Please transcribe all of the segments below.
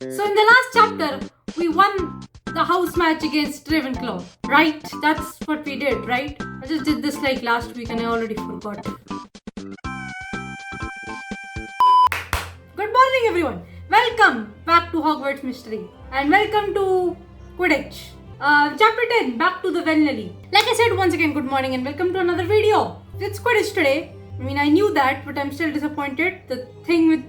So in the last chapter, we won the house match against Ravenclaw, right? That's what we did, right? I just did this like last week and I already forgot. Good morning everyone. Welcome back to Hogwarts Mystery and welcome to Quidditch. Chapter 10, back to the Venlily. Like I said once again, good morning and welcome to another video. It's Quidditch today. I mean, I knew that, but I'm still disappointed. The thing with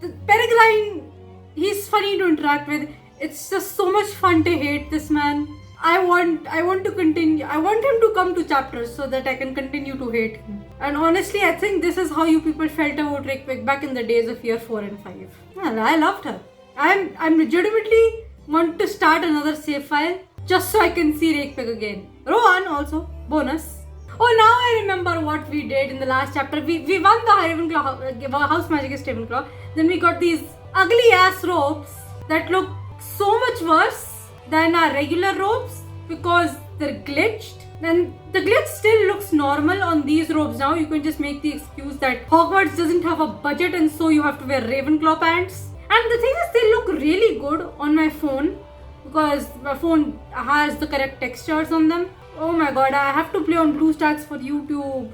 the Peregrine, he's funny to interact with. It's just so much fun to hate this man. I want to continue. I want him to come to chapters so that I can continue to hate him. And honestly, I think this is how you people felt about Rakewick back in the days of year 4 and 5. Well, I loved her. I'm legitimately want to start another save file just so I can see Rakewick again. Rowan also, bonus. Oh, now I remember what we did in the last chapter. We won the Ravenclaw house match against Ravenclaw. Then we got these ugly ass ropes that look so much worse than our regular ropes because they're glitched. And the glitch still looks normal on these robes now. You can just make the excuse that Hogwarts doesn't have a budget and so you have to wear Ravenclaw pants. And the thing is, they look really good on my phone because my phone has the correct textures on them. Oh my god, I have to play on BlueStacks for YouTube.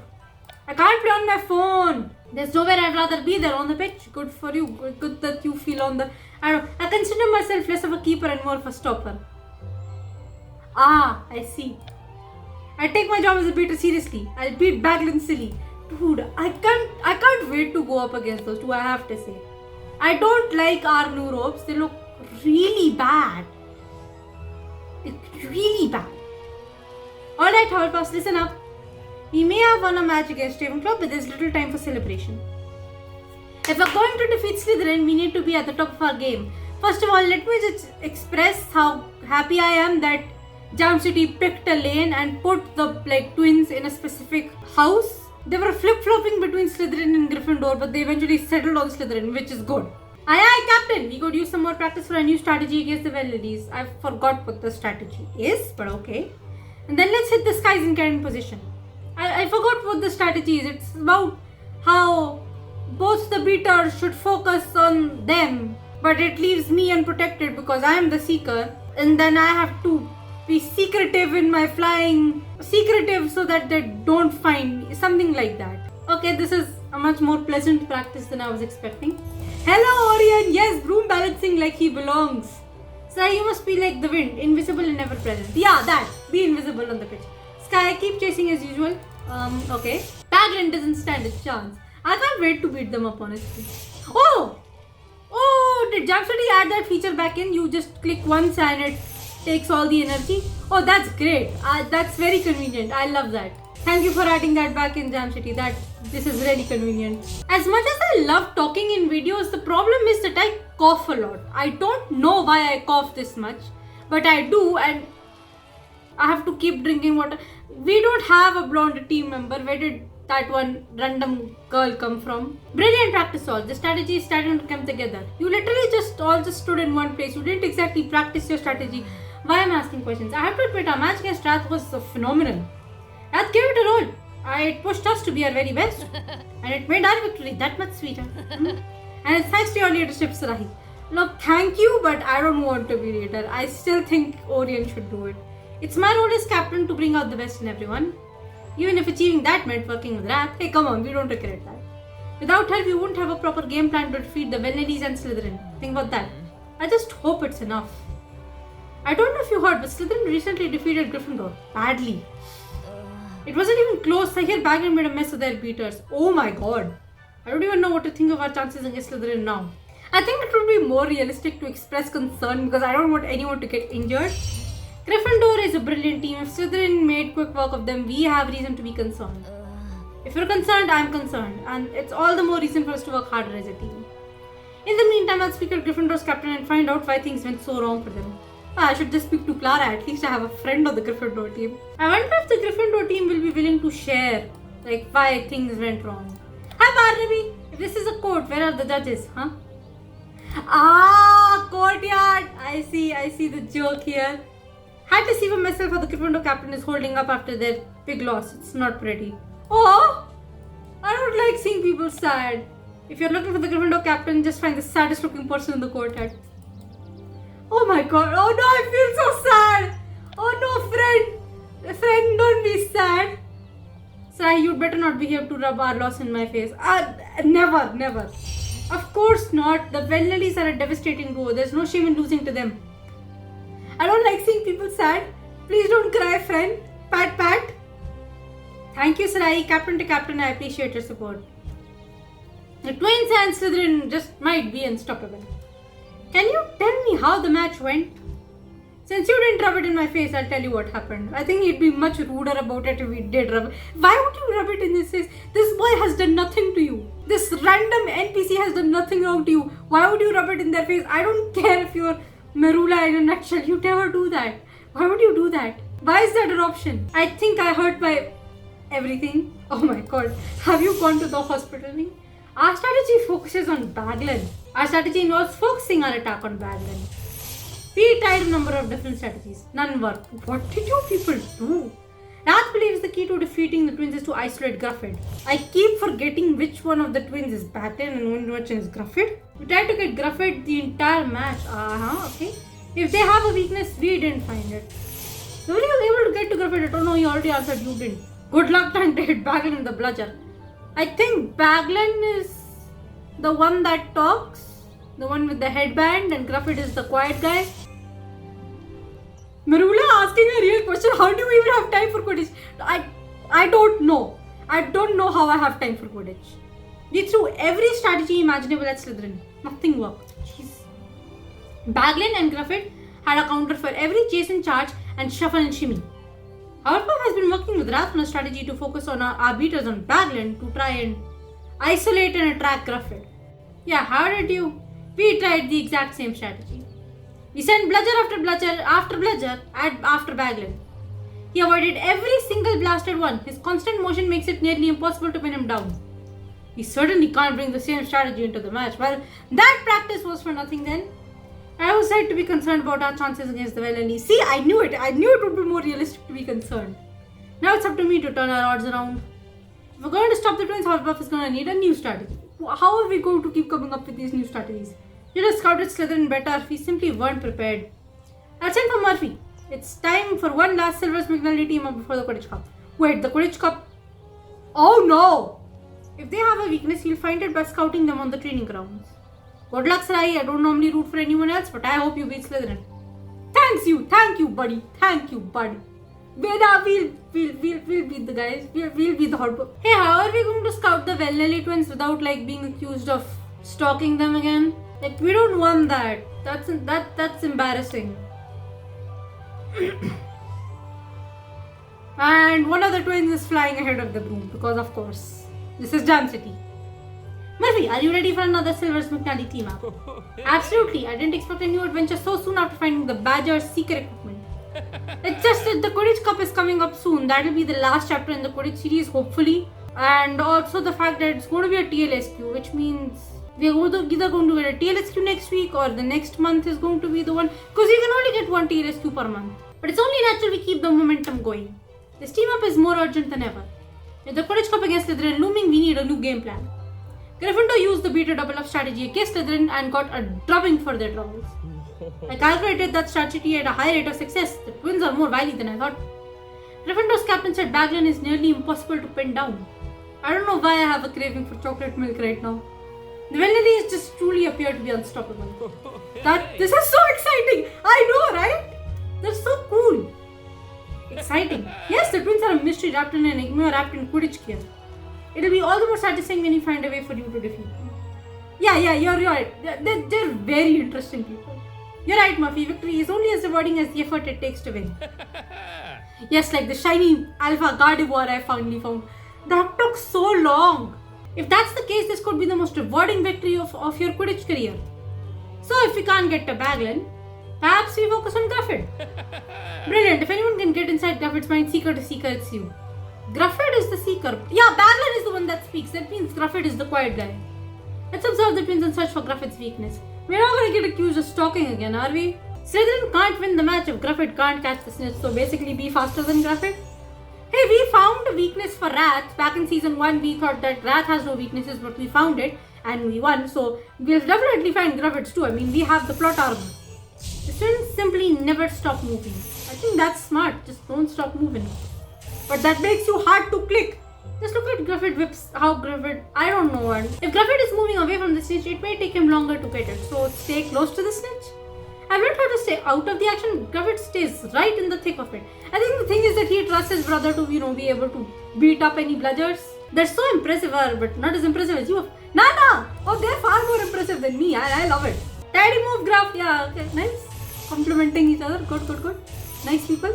I can't play on my phone. There's nowhere I'd rather be there on the pitch. Good for you. Good that you feel on the... I consider myself less of a keeper and more of a stopper. Ah, I see. I take my job as a beater seriously. I'll beat Baglin silly. Dude, I can't wait to go up against those two, I have to say. I don't like our new ropes. They look really bad. It's really bad. Alright, Hufflepuffs, listen up. We may have won a match against Ravenclaw, but there's little time for celebration. If we're going to defeat Slytherin, we need to be at the top of our game. First of all, let me just express how happy I am that Jam City picked a lane and put the twins in a specific house. They were flip-flopping between Slytherin and Gryffindor, but they eventually settled on Slytherin, which is good. Aye aye, Captain! We could use some more practice for a new strategy against the Venlilies. I forgot what the strategy is, but okay. And then let's hit the skies in carrying position. I forgot what the strategy is. It's about how both the beaters should focus on them, but it leaves me unprotected because I am the seeker, and then I have to be secretive in my flying, secretive so that they don't find me, something like that. Okay, this is a much more pleasant practice than I was expecting. Hello Orion, yes, broom balancing like he belongs. Sir, you must be like the wind, invisible and never present. Yeah, that, be invisible on the pitch. Sky, keep chasing as usual. Okay. Baglin doesn't stand a chance. I can't wait to beat them up, honestly. Oh, did Jam City add that feature back in? You just click once and it takes all the energy. Oh, that's great. That's very convenient. I love that. Thank you for adding that back in Jam City. This is really convenient. As much as I love talking in videos, the problem is that I cough a lot. I don't know why I cough this much, but I do, and I have to keep drinking water. We don't have a blonde team member. Where did that one random girl come from? Brilliant practice all. The strategy is starting to come together. You literally all just stood in one place. You didn't exactly practice your strategy. Why I'm asking questions? I have to admit, our match against Rath was phenomenal. Rath gave it a roll. It pushed us to be our very best. And it made our victory that much sweeter. And it's thanks to your leadership, Sarahi. Look, thank you, but I don't want to be leader. I still think Orion should do it. It's my role as captain to bring out the best in everyone. Even if achieving that meant working with Rath, hey come on, we don't regret that. Without her, we wouldn't have a proper game plan to defeat the Venlilies and Slytherin. Think about that. I just hope it's enough. I don't know if you heard, but Slytherin recently defeated Gryffindor. Badly. It wasn't even close. I hear Baglin made a mess of their beaters. Oh my god. I don't even know what to think of our chances against Slytherin now. I think it would be more realistic to express concern because I don't want anyone to get injured. Gryffindor is a brilliant team. If Slytherin made quick work of them, we have reason to be concerned. If you're concerned, I'm concerned. And it's all the more reason for us to work harder as a team. In the meantime, I'll speak to Gryffindor's captain and find out why things went so wrong for them. I should just speak to Clara. At least I have a friend on the Gryffindor team. I wonder if the Gryffindor team will be willing to share why things went wrong. Hi Barnaby! If this is a court, where are the judges, huh? Ah, courtyard! I see the joke here. Had to see for myself how the Gryffindor captain is holding up after their big loss. It's not pretty. Oh! I don't like seeing people sad. If you're looking for the Gryffindor captain, just find the saddest looking person in the courtyard. Oh my god. Oh no, I feel so sad. Oh no, friend. Friend, don't be sad. Sai, you'd better not be here to rub our loss in my face. Never, never. Of course not. The Vellalies are a devastating duo. There's no shame in losing to them. I don't like seeing people sad. Please don't cry, friend. Pat, pat. Thank you, Sarai. Captain to captain, I appreciate your support. The twins and Slytherin just might be unstoppable. Can you tell me how the match went? Since you didn't rub it in my face, I'll tell you what happened. I think he'd be much ruder about it if we did rub it. Why would you rub it in his face? This boy has done nothing to you. This random NPC has done nothing wrong to you. Why would you rub it in their face? I don't care if you're Marula in a nutshell. You never do that. Why would you do that? Why is that an option? I think I hurt my everything. Oh my god. Have you gone to the hospital? Our strategy focuses on Baglan. Our strategy involves focusing our attack on Baglan. We tried a number of different strategies. None worked. What did you people do? Rath believes the key to defeating the twins is to isolate Gruffid. I keep forgetting which one of the twins is Baglan and which one is Gruffid. We tried to get Gruffid the entire match. Okay. If they have a weakness, we didn't find it. Nobody was able to get to Gruffid. I don't know, you already answered, you didn't. Good luck trying to hit Baglan in the bludger. I think Baglan is the one that talks. The one with the headband, and Gruffid is the quiet guy. Marula asking a real question. How do you even have time for Quidditch? I don't know. I don't know how I have time for Quidditch. We threw every strategy imaginable at Slytherin. Nothing worked. Jeez. Baglan and Gruffid had a counter for every chase and charge and shuffle and shimmy. Hufflepuff has been working with Rath on a strategy to focus on our beaters on Baglan to try and isolate and attract Gruffid. Yeah, how did you? We tried the exact same strategy. We sent bludger after bludger after bludger after Baglan. He avoided every single blasted one. His constant motion makes it nearly impossible to pin him down. We certainly can't bring the same strategy into the match. Well, that practice was for nothing then. I was right to be concerned about our chances against the Vellalies. See, I knew it. I knew it would be more realistic to be concerned. Now it's up to me to turn our odds around. If we're going to stop the twins, Hufflepuff is going to need a new strategy. How are we going to keep coming up with these new strategies? You just scouted Slytherin better. We simply weren't prepared. I'll send for Murphy. It's time for one last Silvers McNally team up before the Quidditch Cup. Wait, the Quidditch Cup? Oh no! If they have a weakness, you'll find it by scouting them on the training grounds. Good luck, Sarai. I don't normally root for anyone else, but I hope you beat Slytherin. Thank you, buddy. Thank you, buddy. We'll beat the guys. We'll beat the hot book. Hey, how are we going to scout the Vellali twins without being accused of stalking them again? We don't want that. That's embarrassing. And one of the twins is flying ahead of the broom because, of course, this is Jam City. Murphy, are you ready for another Silvers McNally team up? Absolutely. I didn't expect a new adventure so soon after finding the Badger's secret equipment. It's just that the Quidditch Cup is coming up soon. That will be the last chapter in the Quidditch series, hopefully. And also the fact that it's going to be a TLSQ, which means we're either going to get a TLSQ next week or the next month is going to be the one. Because you can only get one TLSQ per month. But it's only natural we keep the momentum going. This team up is more urgent than ever. With the Quidditch Cup against Slytherin looming, we need a new game plan. Gryffindor used the beater double up strategy against Slytherin and got a drubbing for their troubles. I calculated that strategy at a high rate of success. The twins are more wily than I thought. Gryffindor's captain said Baglan is nearly impossible to pin down. I don't know why I have a craving for chocolate milk right now. The Vellalies just truly appear to be unstoppable. This is so exciting! I know, right? They're so cool. Exciting. Yes, the twins are a mystery wrapped in an enigma wrapped in Quidditch gear. It'll be all the more satisfying when you find a way for you to defeat them. Yeah, you're right. They're very interesting people. You're right, Murphy. Victory is only as rewarding as the effort it takes to win. Yes, like the shiny Alpha Gardevoir I finally found. That took so long. If that's the case, this could be the most rewarding victory of your Quidditch career. So if we can't get to Baglan, perhaps we focus on Gruffid. Brilliant. If anyone can get inside Gruffid's mind, seeker to seeker, it's you. Gruffid is the seeker. Yeah, Baglan is the one that speaks. That means Gruffid is the quiet guy. Let's observe the twins and search for Gruffid's weakness. We're not going to get accused of stalking again, are we? Slytherin can't win the match if Gruffid can't catch the snitch, so basically be faster than Gruffid. Hey, we found a weakness for Rath. Back in season 1, we thought that Rath has no weaknesses, but we found it and we won. So we'll definitely find Gruffid's too. I mean, we have the plot armor. The students simply never stop moving. I think that's smart. Just don't stop moving. But that makes you hard to click. Just look at Griffith whips. How Griffith... I don't know what. If Griffith is moving away from the snitch, it may take him longer to get it. So stay close to the snitch. I've learned how to stay out of the action. Griffith stays right in the thick of it. I think the thing is that he trusts his brother to, be able to beat up any bludgers. They're so impressive, but not as impressive as you. Nana! Oh, they're far more impressive than me. I love it. Tidy move, Graph. Yeah, okay, nice. Complimenting each other. Good. Nice people.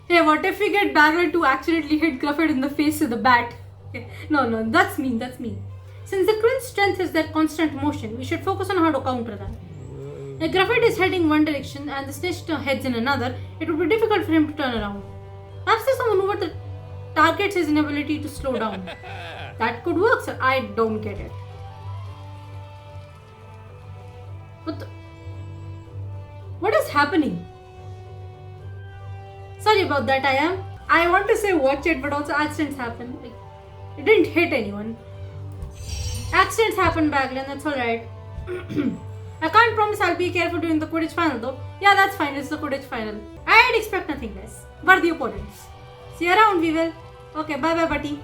Hey, what if we get Bagler to accidentally hit Griffith in the face with a bat? Okay. No, that's mean. Since the twins' strength is their constant motion, we should focus on how to counter that. If Griffith is heading one direction and the snitch heads in another, it would be difficult for him to turn around. Perhaps there's a maneuver that targets his inability to slow down. That could work, sir. I don't get it. What is happening? Sorry about that, I want to say watch it, but also accidents happen. Like, it didn't hit anyone. Accidents happen, Baglan, that's alright. I can't promise I'll be careful during the Quidditch final though. Yeah, that's fine, it's the Quidditch final. I'd expect nothing less. But the opponents. See you around, we will. Okay, bye buddy.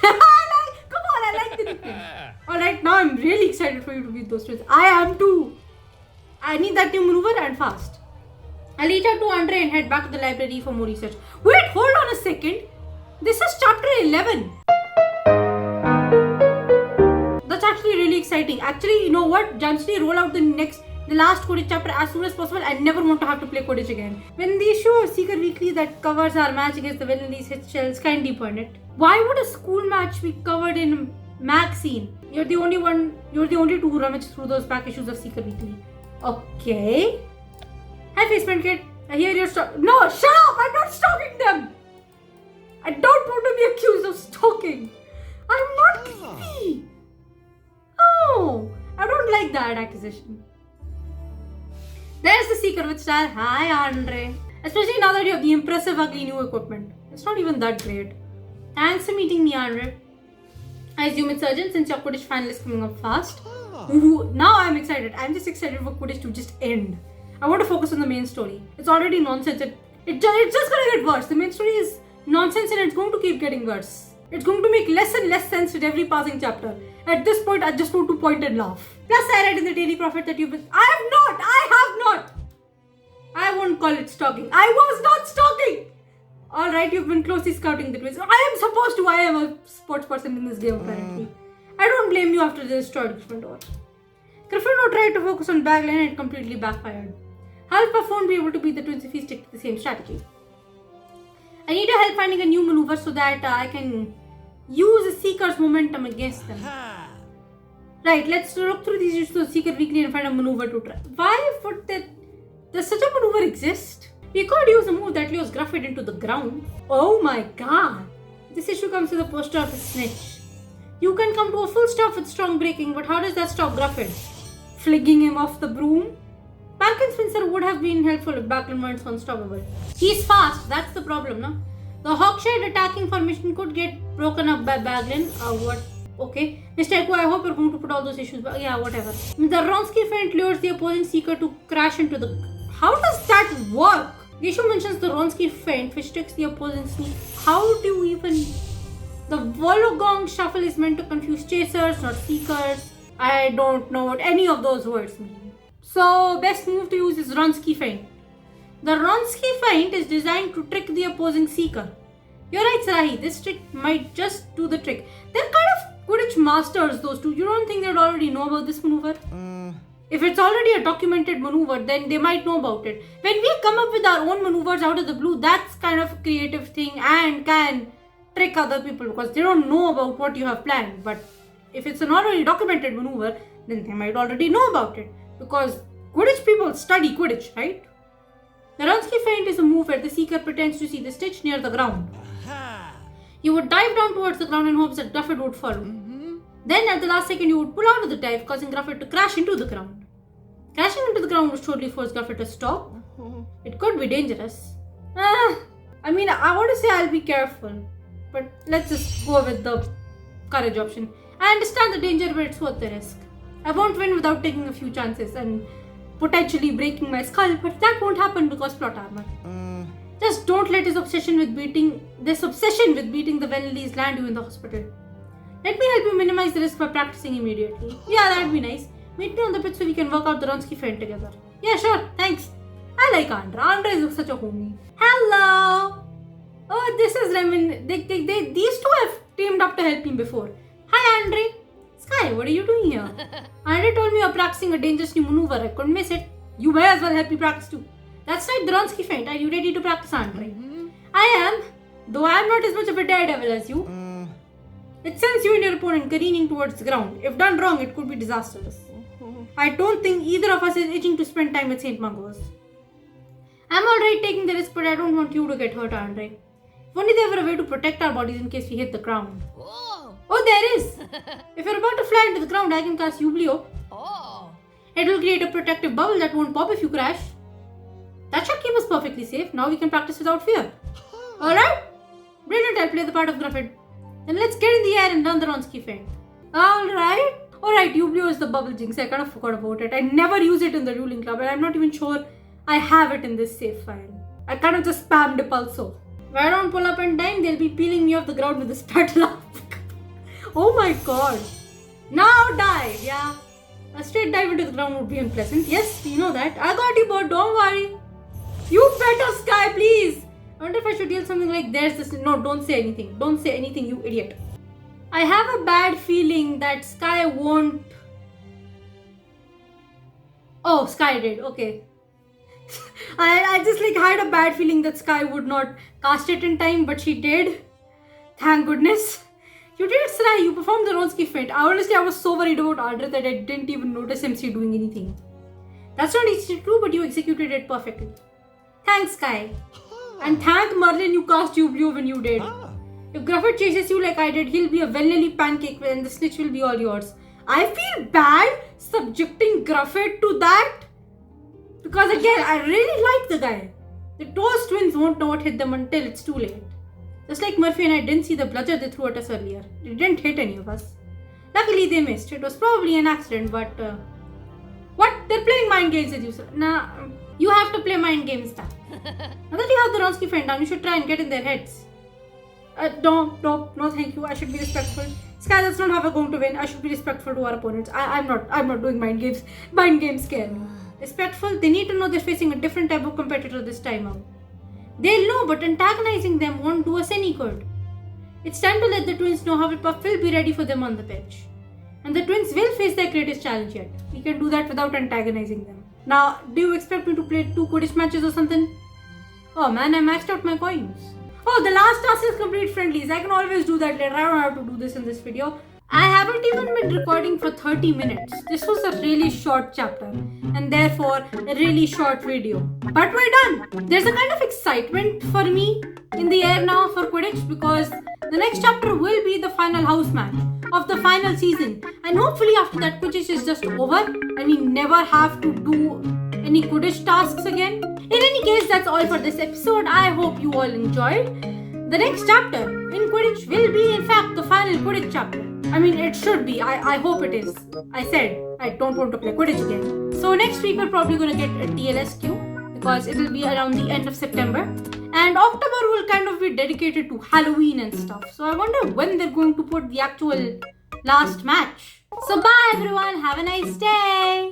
Come on, I like the nickname. Alright, now I'm really excited for you to beat those twins. I am too. I need that new maneuver and fast. I'll reach out to Andre and head back to the library for more research. Wait, hold on a second. This is chapter 11. That's actually really exciting. Actually, you know what? Janshri, roll out the last Quidditch chapter as soon as possible. I never want to have to play Quidditch again. When the issue of Seeker Weekly that covers our match against the villainies hits shells, kindly burn it. Why would a school match be covered in a magazine? You're the only two who rummage through those back issues of Seeker Weekly. Okay. Hi, Faceman Kid. I hear you're No, shut up! I'm not stalking them! I don't want to be accused of stalking. I'm not creepy. Oh, I don't like that accusation. There's the Seeker with style. Hi, Andre. Especially now that you have the impressive, ugly new equipment. It's not even that great. Thanks for meeting me, Andre. I assume it's urgent since your Quidditch final is coming up fast. Ooh, now I'm excited. I'm just excited for Quidditch to just end. I want to focus on the main story. It's already nonsense. It's just gonna get worse. The main story is nonsense and it's going to keep getting worse. It's going to make less and less sense with every passing chapter. At this point, I just want to point and laugh. Plus, I read in the Daily Prophet that you've been... I have not! I won't call it stalking. I was not stalking! Alright, you've been closely scouting the twins. I am supposed to. I am a sports person in this game, apparently. I don't blame you after they destroyed Gryffindor. Gryffindor tried to focus on Baglan and it completely backfired. Hufflepuff won't be able to beat the twins if we stick to the same strategy. I need your help finding a new maneuver so that I can use the Seeker's momentum against them. Right, let's look through these issues of Seeker Weekly and find a maneuver to try. Why would does such a maneuver exist? We could use a move that lures Griffith into the ground. Oh my god! This issue comes with a poster of a snitch. You can come to a full stop with strong braking, but how does that stop Griffith? Fligging him off the broom? Malcolm Spencer would have been helpful if Baglan weren't so unstoppable. He's fast, that's the problem, no? The Hawkshade attacking formation could get broken up by Baglan. What? Okay. Mr. Echo, I hope you're going to put all those issues, but yeah, whatever. The WRONSKI feint lures the opposing Seeker to crash into the... How does that work? The issue mentions the WRONSKI feint, which takes the opposing sneak. How do you even... The Wollongong shuffle is meant to confuse chasers, not seekers. I don't know what any of those words mean. So, best move to use is WRONSKI feint. The WRONSKI feint is designed to trick the opposing seeker. You're right, Sarahi. This trick might just do the trick. They're kind of Quidditch masters, those two. You don't think they'd already know about this maneuver? If it's already a documented maneuver, then they might know about it. When we come up with our own maneuvers out of the blue, that's kind of a creative thing and can trick other people because they don't know about what you have planned. But if it's an already documented maneuver, then they might already know about it. Because Quidditch people study Quidditch, right? The WRONSKI feint is a move where the Seeker pretends to see the stitch near the ground. You would dive down towards the ground in hopes that Griffith would follow. Then at the last second you would pull out of the dive, causing Griffith to crash into the ground. Crashing into the ground would surely force Griffith to stop. It could be dangerous. I mean, I want to say I'll be careful. But let's just go with the courage option. I understand the danger, but it's worth the risk. I won't win without taking a few chances, and potentially breaking my skull, but that won't happen because plot armor. Just don't let this obsession with beating the Vanellies land you in the hospital. Let me help you minimize the risk by practicing immediately. Yeah, that'd be nice. Meet me on the pitch so we can work out the WRONSKI feint together. Yeah, sure, thanks. I like Andra. Andra is such a homie. Hello! Oh, this is Lemon. These two have teamed up to help me before. Hi, Andre. Sky, what are you doing here? Andre told me you're practicing a dangerous new maneuver. I couldn't miss it. You may as well help me practice too. That's right, the WRONSKI feint. Are you ready to practice, Andre? I am, though I am not as much of a daredevil as you. It sends you and your opponent careening towards the ground. If done wrong, it could be disastrous. I don't think either of us is itching to spend time at St. Mungo's. I'm alright taking the risk, but I don't want you to get hurt, Andre. If only there were a way to protect our bodies in case we hit the ground. Oh, there is! If you're about to fly into the ground, I can cast Ublio. It will create a protective bubble that won't pop if you crash. That should keep us perfectly safe. Now we can practice without fear. Alright? Brilliant, I'll play the part of Gruffin. Then let's get in the air and learn the WRONSKI feint. Alright, Ublio is the bubble jinx. I kind of forgot about it. I never use it in the ruling club and I'm not even sure I have it in this save file. I kind of just spammed it also. If I don't pull up in time, they'll be peeling me off the ground with a spatula. Oh my god. Now dive, yeah. A straight dive into the ground would be unpleasant. Yes, you know that. I got you, bro. Don't worry. You better, Sky, please. I wonder if I should yell something like, there's this. No, don't say anything. Don't say anything, you idiot. I have a bad feeling that Sky won't. Oh, Sky did. Okay. I just had a bad feeling that Sky would not cast it in time, but she did. Thank goodness. You did, Sky. You performed the WRONSKI feint. Honestly, I was so worried about Andre that I didn't even notice MC doing anything. That's not easy to do, but you executed it perfectly. Thanks, Sky. And thank Merlin you cast Ublio when you did. If Gruffit chases you like I did, he'll be a vanilla pancake and the snitch will be all yours. I feel bad subjecting Gruffit to that. Because again, I really like the guy. The Toast twins won't know what hit them until it's too late. Just like Murphy and I didn't see the bludger they threw at us earlier. It didn't hit any of us. Luckily they missed. It was probably an accident, but... What? They're playing mind games with you, sir. Nah, you have to play mind games now. Now that you have the WRONSKI feint down, you should try and get in their heads. No, thank you. I should be respectful. Sky, that's not how we're going to win. I should be respectful to our opponents. I'm not doing mind games. Mind games scare me. Respectful, they need to know they're facing a different type of competitor this time out. They'll know, but antagonizing them won't do us any good. It's time to let the twins know how Puff will be ready for them on the pitch. And the twins will face their greatest challenge yet. We can do that without antagonizing them. Now, do you expect me to play 2 Quidditch matches or something? Oh man, I maxed out my coins. Oh, the last task is complete friendlies. I can always do that later. I don't have to do this in this video. I haven't even been recording for 30 minutes. This was a really short chapter and therefore a really short video. But we're done. There's a kind of excitement for me in the air now for Quidditch because the next chapter will be the final house match of the final season. And hopefully after that Quidditch is just over and we never have to do any Quidditch tasks again. In any case, that's all for this episode. I hope you all enjoyed. The next chapter in Quidditch will be in fact the final Quidditch chapter. I mean, it should be. I hope it is. I said I don't want to play Quidditch again. So next week we're probably going to get a TLSQ because it will be around the end of September. And October will kind of be dedicated to Halloween and stuff. So I wonder when they're going to put the actual last match. So bye everyone. Have a nice day.